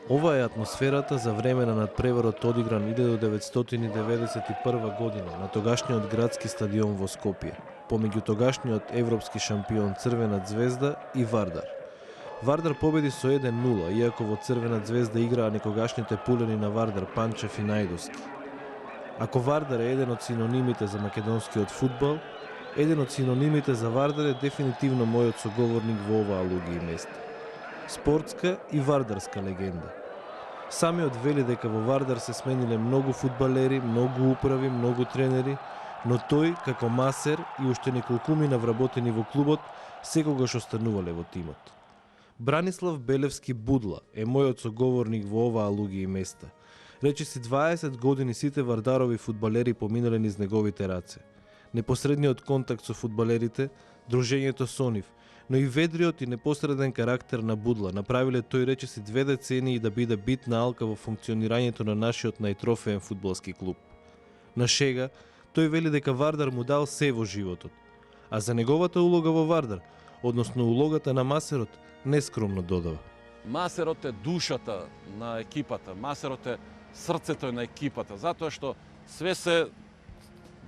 Ова е атмосферата за време на надпреварот одигран 1991 година на тогашниот градски стадион во Скопје, помеѓу тогашниот европски шампион Црвена Звезда и Вардар. Вардар победи со 1-0, иако во Црвена Звезда играа некогашните пулени на Вардар Панчев и Најдовски. Ако Вардар е еден од синонимите за македонскиот фудбал, еден од синонимите за Вардар е дефинитивно мојот соговорник во оваа луѓе и места. Спортска и вардарска легенда. Самиот вели дека во Вардар се смениле многу фудбалери, многу управи, многу тренери, но тој, како масер и уште неколкумина вработени во клубот, секогаш останувале во тимот. Бранислав Белевски Будла е мојот соговорник во оваа луѓе и места. Речиси 20 години сите вардарови фудбалери поминале низ неговите раце. Непосредниот контакт со фудбалерите, дружењето со нив, но и ведриот и непосреден карактер на Будла направиле тој речиси 2 децении да биде битна алка во функционирањето на нашиот најтрофеен фудбалски клуб. На шега, тој вели дека Вардар му дал се во животот, а за неговата улога во Вардар, односно улогата на масерот, нескромно додава. Масерот е душата на екипата, масерот е срцето на екипата, затоа што све се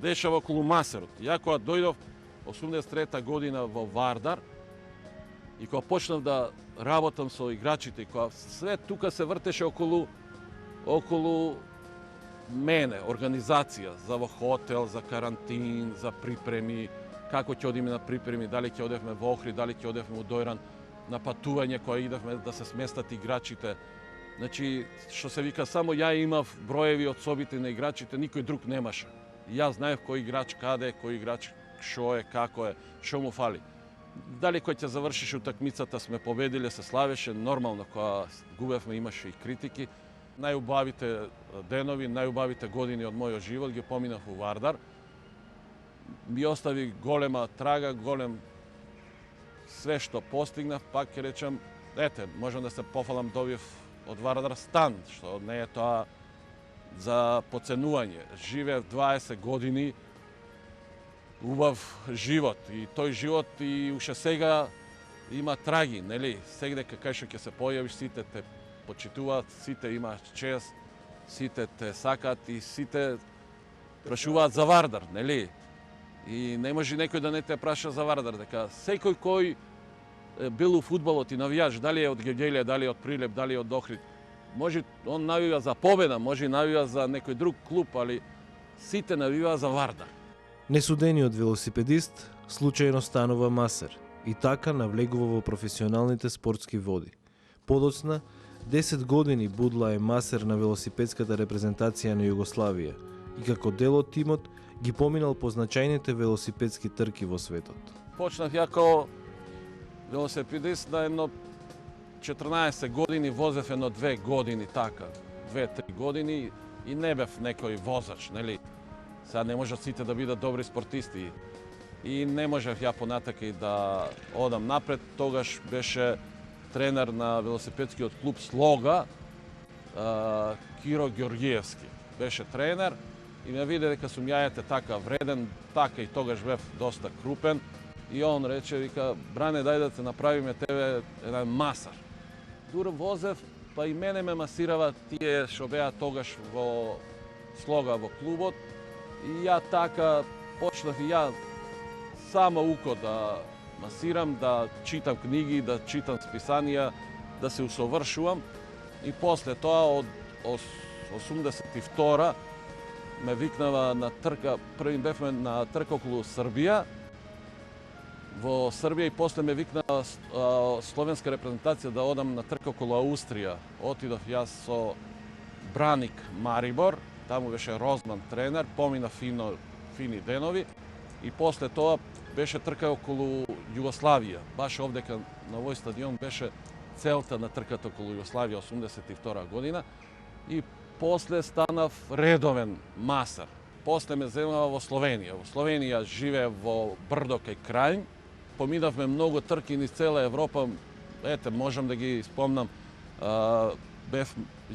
дешава околу масерот. Ја кога дојдов 83 година во Вардар и кога почнав да работам со играчите, кога све тука се вртеше околу мене, организација, за во хотел, за карантин, за припреми, како ќе одиме на припреми, дали ќе одевме во Охрид, дали ќе одевме у Дојран, на патување кога идевме да се сместат играчите. Значи, што се вика, само ја имав броеви од собите на играчите, никој друг немаше. И јас знаев кој играч каде е, кој играч шо е, како е, шо му фали. Дали кој ќе завршише утакмицата сме победиле, се славеше, нормално, кога губевме имаше и критики. Најубавите денови, најубавите години од мојот живот ги поминав у Вардар. Ми остави голема трага, голем све што постигнав, пак ќе речам, ете, можам да се пофалам, добив од Вардар стан, што не е тоа за поценување. Живеев 20 години, убав живот и тој живот и уште сега има траги, нели? Сегде кај што ќе се појавиш, сите те почитуваат, сите имаат чест, сите те сакаат и сите прашуваат за Вардар, нели? И не може некој да не те праша за Вардар, дека секој кој бил у фудбалот и навијаш, дали е од Гевгелија, дали е од Прилеп, дали е од Охрид, може он навива за победа, може и навива за некој друг клуб, али сите навива за Вардар. Несудениот велосипедист случајно станува масер и така навлегува во професионалните спортски води. Подоцна, 10 години Будла е масер на велосипедската репрезентација на Југославија и како дел од тимот ги поминал позначајните велосипедски трки во светот. Почнав ја како велосипедист на едно 14 години, возев едно 2 години така, 2-3 години и не бев некој возач, нели? Сега не можат сите да бидат добри спортисти и не можев ја понатака и да одам напред. Тогаш беше тренер на велосипедскиот клуб Слога, Киро Ѓорѓиевски. Беше тренер и ме виде дека сум јајете така вреден, така и тогаш бев доста крупен. И он рече, вика, Бране, дај да те направиме тебе еден масар. Дур возев, па и мене ме масирава тие што беа тогаш во Слога во клубот. И ја така почнав и ја само уко да масирам, да читам книги, да читам списанија, да се усовршувам. И после тоа, од 82 ме викнава на трка, први бевме на трка околу Србија во Србија и после ме викна словенска репрезентација да одам на трка околу Аустрија. Отидов јас со Браник Марибор, таму беше Розман тренер, помина фини денови и после тоа беше трка околу Југославија. Баш овдека на овој стадион беше целта на трката околу Југославија 82 година и после станав редовен масар. После ме земава во Словенија. Во Словенија живее во Брдо кај Крајн. Поминавме многу трки низ цела Европа. Ете, можам да ги спомнам.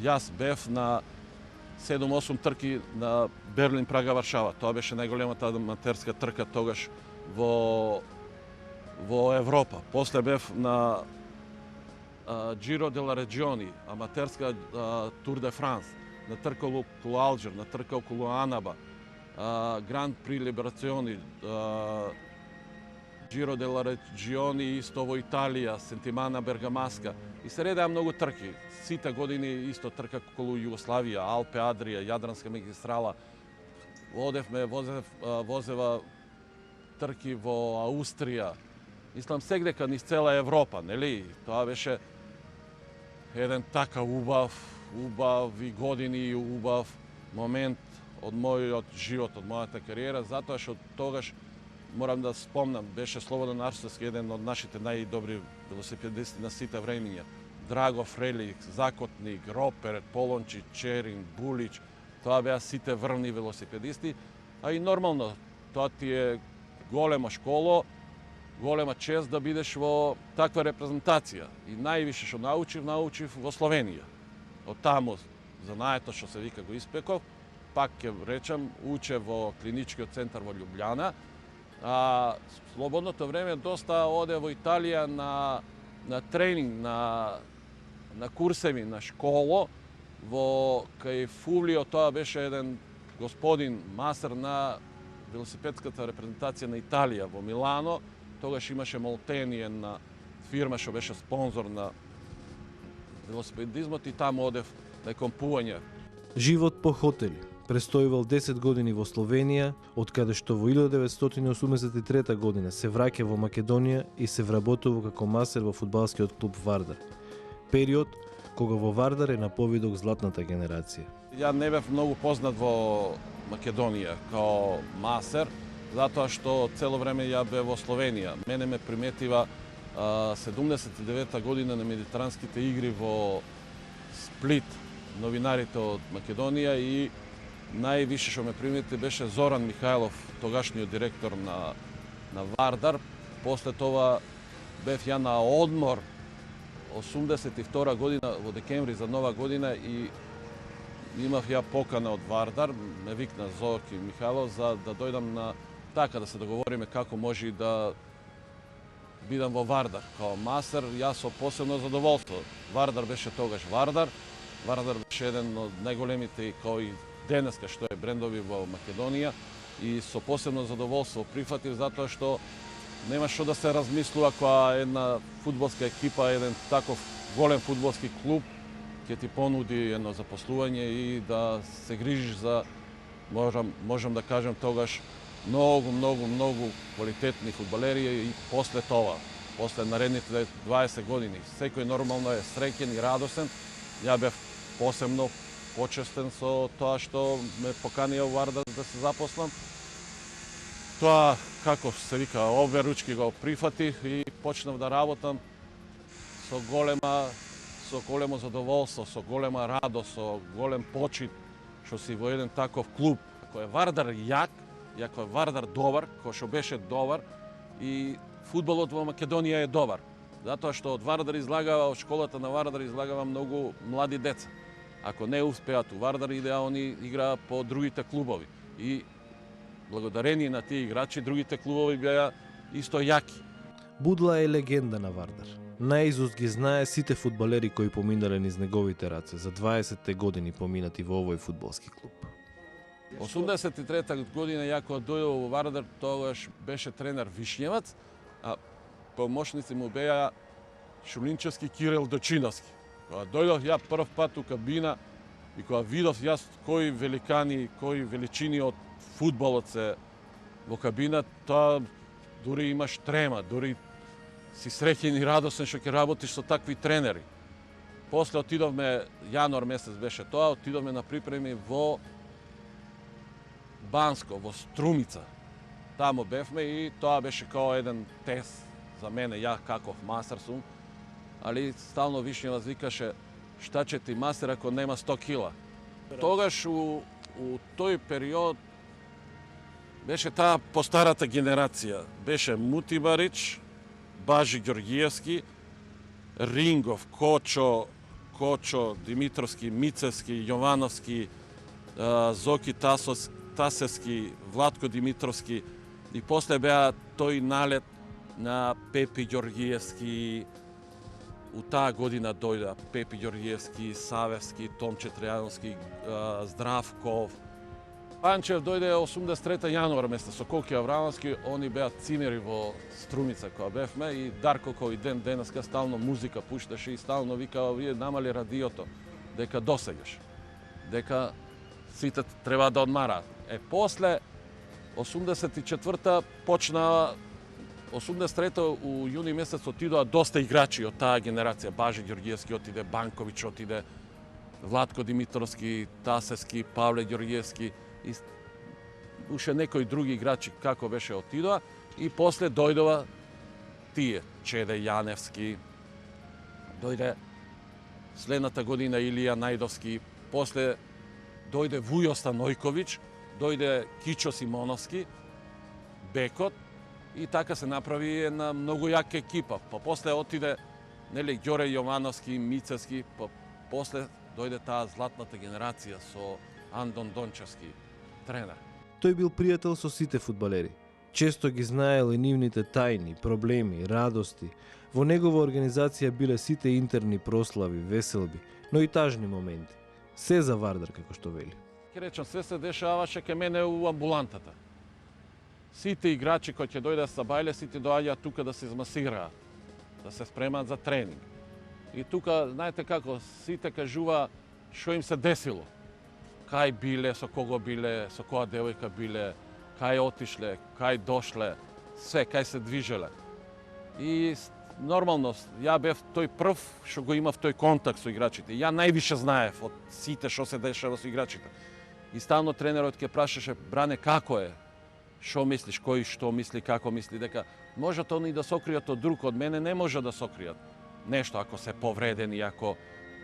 Јас бев на 7-8 трки на Берлин, Прага, Варшава. Тоа беше најголемата аматерска трка тогаш во Европа. После бев на Giro della Regioni, аматерска Тур де Франс, на трка околу Алџир, на трка околу Анаба, Гранд При Либерациони, Giro della Regioni исто во Италија, Сентимана Бергамаска. И се редеа многу трки. Сите години исто трка околу Југославија, Алпе Адрија, Јадранска магистрала. Возева трки во Аустрија. Мислам сегдека низ цела Европа, нели? Тоа беше еден така убави години и убав момент од мојот живот, од мојата кариера, затоа што тогаш морам да спомнам, беше Слободан Арсовски, еден од нашите најдобри велосипедисти на сите времиња. Драго Фрелик, Закотник, Ропер, Полончи, Черин, Булич, тоа беа сите врвни велосипедисти, а и нормално, тоа ти е голема школа, голема чест да бидеш во таква репрезентација. И највише што научив во Словенија. Од таму, знаете што се вика, го испеков. Пак ќе речам, уче во клиничкиот центар во Љубљана. А слободното време доста оде во Италија на тренинг, на курсеви, на школо. Во кај Фувлио тоа беше еден господин масер на велосипедската репрезентација на Италија во Милано. Тогаш имаше Молтени, една фирма што беше спонзор на велосипедизмот и таму одев на компување. Живот по хотели. Престојувал 10 години во Словенија, од каде што во 1983 година се враќа во Македонија и се вработува како масер во фудбалскиот клуб Вардар. Период кога во Вардар е на повидок златната генерација. Ја не бев многу познат во Македонија као масер, затоа што цело време ја бев во Словенија. Мене ме приметива 79 година на Медитеранските игри во Сплит, новинарите од Македонија и највише што ме примети беше Зоран Михајлов, тогашниот директор на Вардар. После тоа бев ја на одмор 82 година во декември за Нова година и имав ја покана од Вардар, ме викна Зорки Михајлов за да дојдам на така да се договориме како може да бидам во Вардар као масер. Јас со посебно задоволство. Вардар беше тогаш Вардар. Вардар беше еден од најголемите као и денеска што е брендови во Македонија и со посебно задоволство прифатив затоа што нема што да се размислува кога една фудбалска екипа, еден таков голем фудбалски клуб ќе ти понуди едно запослување и да се грижиш за, можам да кажем тогаш, многу квалитетни фудбалери и после тоа, после наредните 20 години, секој нормално е среќен и радосен. Ја бев посебно почестен со тоа што ме поканија во Вардар да се запослам. Тоа, како се вика, обе ручки го прифатих и почнав да работам со големо задоволство, со голема радост, со голем почит, што си во еден таков клуб. Ако е Вардар јак, и ако е Вардар добар, кој што беше добар, и фудбалот во Македонија е добар. Затоа што од Вардар излагава, од школата на Вардар излагава многу млади деца. Ако не успеат у Вардар, идеа они играат по другите клубови. И благодарение на тие играчи, другите клубови беа исто јаки. Будла е легенда на Вардар. Наизуст ги знае сите фудбалери кои поминале низ неговите раце за 20 години поминати во овој фудбалски клуб. 83 година ја кога дојдов во Вардар, тогаш беше тренер Вишњевац, а помошници му беа Шулинчевски, Кирил Дочиновски. Кога дојдов ја прв пат у кабина и кога видов јас кои великани, кои величини од фудбалот се во кабина, тоа дури имаш трема, дури си среќен и радосен што ќе работиш со такви тренери. После отидовме, јануар месец беше тоа, отидовме на припреми во Банско, во Струмица. Таму бевме и тоа беше као еден тест за мене, ја каков масер сум, али стално Вишњеваc викаше шта ќе ти масер ако нема 100 кила. Тогаш у тој период беше таа постарата генерација. Беше Мути Барич, Бажи Ѓоргиевски, Рингов, Кочо, Димитровски, Мицевски, Јовановски, Зоки Тасевски, Владко Димитровски и после беа тој налет на Пепи Ѓоргиевски. У таа година дојда Пепи Ѓоргиевски, Савевски, Томче Тријановски, Здравков. Панчев дојде 83 јануар месец со Колки Аврамовски, они беа цимери во Струмица кога бевме и Дарко кој ден денеска стално музика пушташе и стално викаа вие намали радиото, дека досегаш, дека сите треба да одмараат. После 84-та почна 83-та у јуни месец отидоа доста играчи од таа генерација. Бажи Ѓоргиевски отиде, Банковиć отиде, Владко Димитровски, Тасевски, Павле Ѓоргиевски и уште некои други играчи како беше отидоа и после дојдова тие, Чеде Јаневски, дојде следната година Илија Најдовски, после дојде Вујо Станојковиć, дојде Кичо Симоновски, бекот, и така се направи една многу јака екипа. Па после отиде нели Ѓоре Јовановски, Мицевски, па после дојде таа златната генерација со Андон Дончевски, тренер. Тој бил пријател со сите фудбалери. Често ги знаел и нивните тајни, проблеми, радости. Во негова организација биле сите интерни прослави, веселби, но и тажни моменти. Се за Вардар, како што вели. Ке речам, се дешаваше ке мене у амбулантата. Сите играчи кои ќе дојдат са бајле, сите доаѓаат тука да се измасираат, да се спремаат за тренинг. И тука, знаете како, сите кажува што им се десило. Кај биле, со кого биле, со која девојка биле, кај отишле, кај дошле, све, кај се движеле. И нормално, ја бев тој прв што го имав тој контакт со играчите. Ја највише знаев од сите што се дешава со играчите. И стално тренерот ќе прашаше, Бране, како е? Што мислиш, кој што мисли, како мисли, дека можат они да сокријат од друг, од мене не може да сокријат. Нешто ако се повредени, ако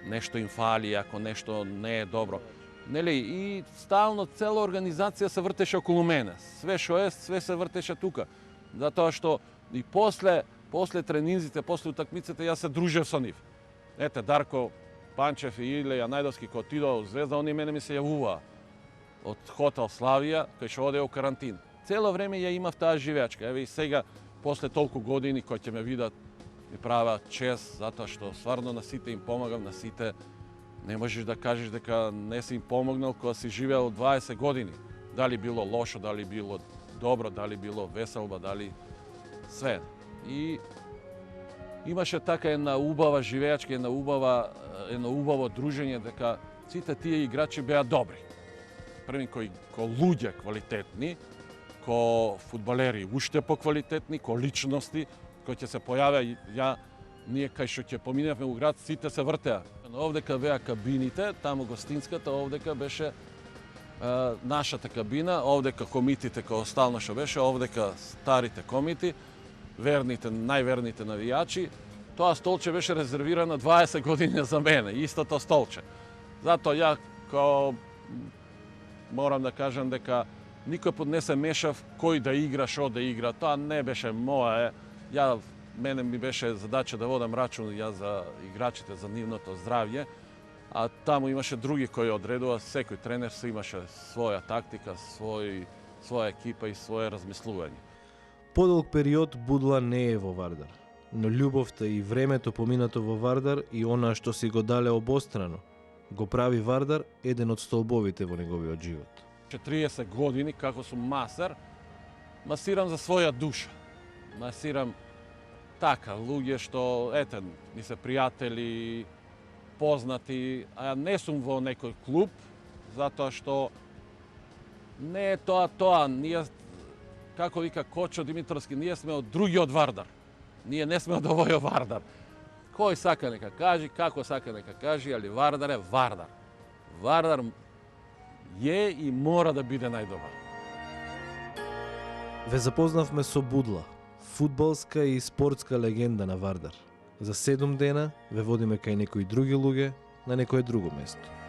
нешто им фали, ако нешто не е добро. Нели, и стално цела организација се вртеше околу мене. Све што е, све се вртеше тука. Затоа што и после тренинзите, после утакмиците, јас се дружев со нив. Ете, Дарко Панчев и Илија Најдовски кои отидоа во Звезда, они мене ми се јавуваа од хотел Славија, кој што оде у карантин. Цело време ја имав таа живеачка. Еве и сега, после толку години, кои ќе ме видат, ми прават чест, затоа што стварно на сите им помагам, на сите не можеш да кажеш дека не си им помогнал кога си живеел 20 години. Дали било лошо, дали било добро, дали било веселба, дали све. И имаше така една убава живеачка, едно убаво дружење, дека сите тие играчи беа добри. Први кои луѓе квалитетни, ко фудбалери уште поквалитетни, ко личности, кои ќе се појавеа, ние кај што ќе поминевме у град, сите се вртеа. Овдека беа кабините, таму гостинската, овдека беше нашата кабина, овдека комитите кои остално што беше, овдека старите комити, верните, најверните навијачи. Тоа столче беше резервирано 20 години за мене, истото столче. Затоа ја морам да кажам дека никој пат не се мешав кој да игра, шо да игра. Тоа не беше моја. Мене ми беше задача да водам рачун ја за играчите, за нивното здравје, а таму имаше други кои одредува, секој тренер се имаше своја тактика, своја екипа и свое размислување. Подолг период Будла не е во Вардар, но љубовта и времето поминато во Вардар и она што си го дале обострано, го прави Вардар еден од столбовите во неговиот живот. 30 години како сум масер, масирам за своја душа. Масирам така, луѓе што, ми се пријатели, познати, а не сум во некој клуб, затоа што не е тоа. Ние како вика Кочо Димитровски, ние сме од другиот Вардар. Ние не сме од овој Вардар. Кој сака нека кажи, како сака нека кажи, али Вардар е Вардар. Вардар е и мора да биде најдобар. Ве запознавме со Будла, фудбалска и спортска легенда на Вардар. За 7 дена ве водиме кај некои други луѓе на некое друго место.